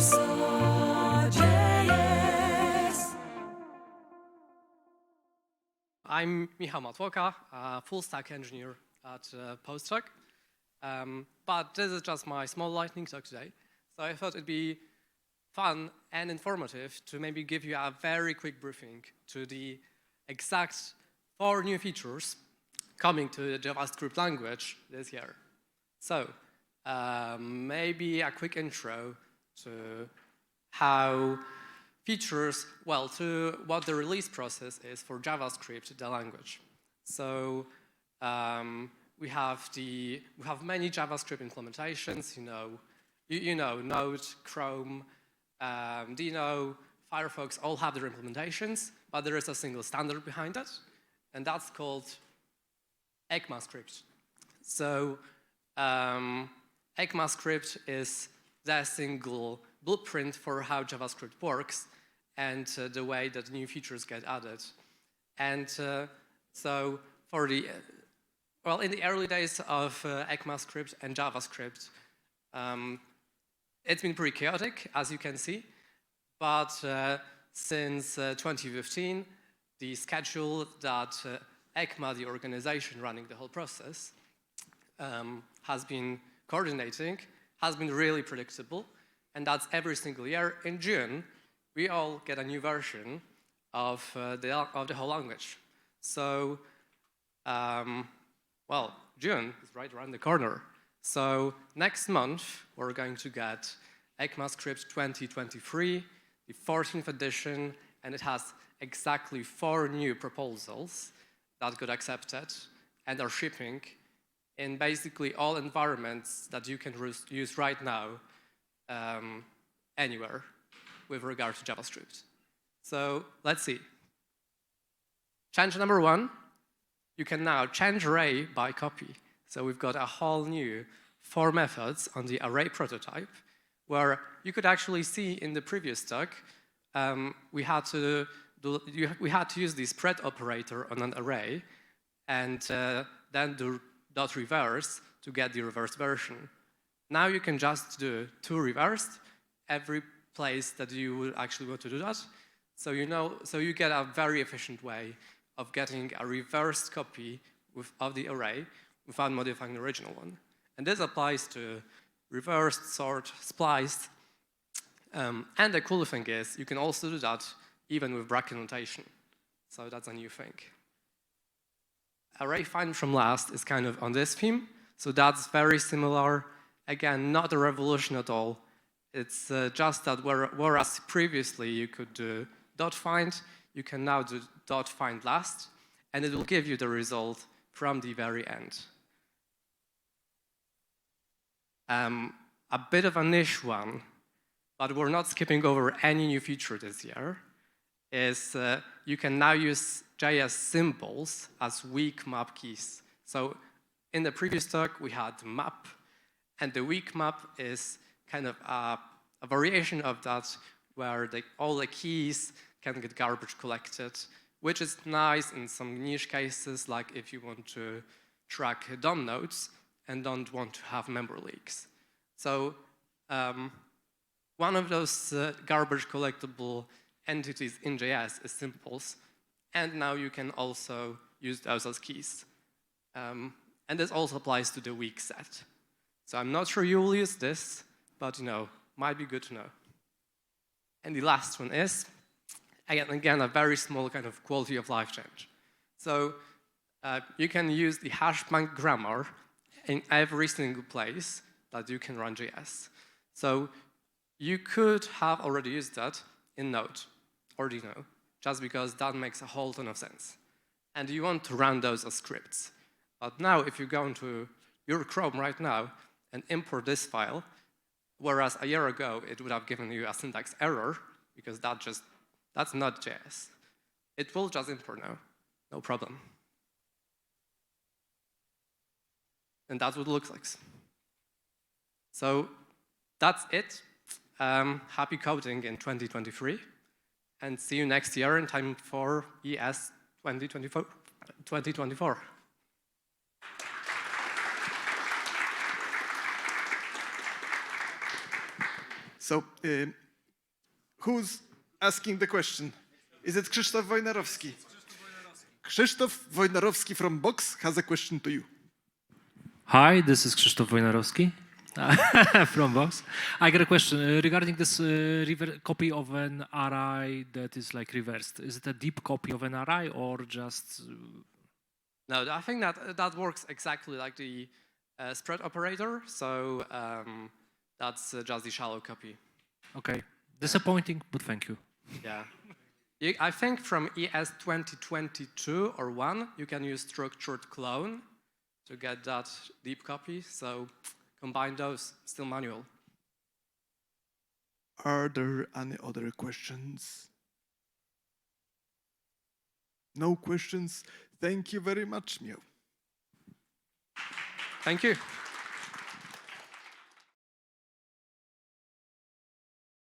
WarsawJS. I'm Michał Matłoka, a full-stack engineer at Postdoc. But this is just my small lightning talk today. So I thought it'd be fun and informative to maybe give you a very quick briefing to the exact 4 new features coming to the JavaScript language this year. So maybe a quick intro to how features, well, to what the release process is for JavaScript, the language. So we have many JavaScript implementations. You know, Node, Chrome, Dino, Firefox all have their implementations, but there is a single standard behind it, and that's called ECMAScript. So ECMAScript is the single blueprint for how JavaScript works and the way that new features get added. And so for the, well, in the early days of ECMAScript and JavaScript, it's been pretty chaotic, as you can see. But since 2015, the schedule that ECMA, the organization running the whole process, has been coordinating, has been really predictable. And that's every single year. In June, we all get a new version of the whole language. So, well, June is right around the corner. So next month, we're going to get ECMAScript 2023, the 14th edition, and it has exactly 4 new proposals that got accepted and are shipping in basically all environments that you can use right now anywhere with regard to JavaScript. So let's see. Change number 1, you can now change array by copy. So we've got a whole new 4 methods on the array prototype, where you could actually see in the previous talk, we had to use the spread operator on an array, and then do .reverse to get the reversed version. Now you can just do to_reversed every place that you would actually want to do that. So you get a very efficient way of getting a reversed copy of the array without modifying the original one. And this applies to reversed, sort, spliced. And the cool thing is, you can also do that even with bracket notation. So that's a new thing. Array find from last is kind of on this theme. So that's very similar. Again, not a revolution at all. It's just that whereas previously you could do .find, you can now do .find last, and it will give you the result from the very end. A bit of a niche one, but we're not skipping over any new feature this year, is you can now use JS symbols as weak map keys. So in the previous talk, we had map, and the weak map is kind of a variation of that, where all the keys can get garbage collected, which is nice in some niche cases, like if you want to track DOM nodes and don't want to have memory leaks. So one of those garbage collectible entities in JS is symbols, and now you can also use those as keys. And this also applies to the weak set. So I'm not sure you will use this, but might be good to know. And the last one is, again, a very small kind of quality of life change. So you can use the hashbank grammar in every single place that you can run JS. So you could have already used that in Node or Dino, just because that makes a whole ton of sense. And you want to run those as scripts. But now, if you go into your Chrome right now and import this file, whereas a year ago it would have given you a syntax error, because that's not JS. It will just import now, no problem. And that's what it looks like. So that's it. Happy coding in 2023. And see you next year in time for ES 2024. So, who's asking the question? Is it Krzysztof Wojnarowski? Krzysztof Wojnarowski from Box has a question to you. Hi, this is Krzysztof Wojnarowski from Vox. I got a question regarding this copy of an array that is like reversed. Is it a deep copy of an array or just? No, I think that works exactly like the spread operator. So that's just the shallow copy. Okay, disappointing, but thank you. Yeah. I think from ES 2022 or 1, you can use structured clone to get that deep copy. So combine those, still manual. Are there any other questions? No questions. Thank you very much, Michał. Thank you.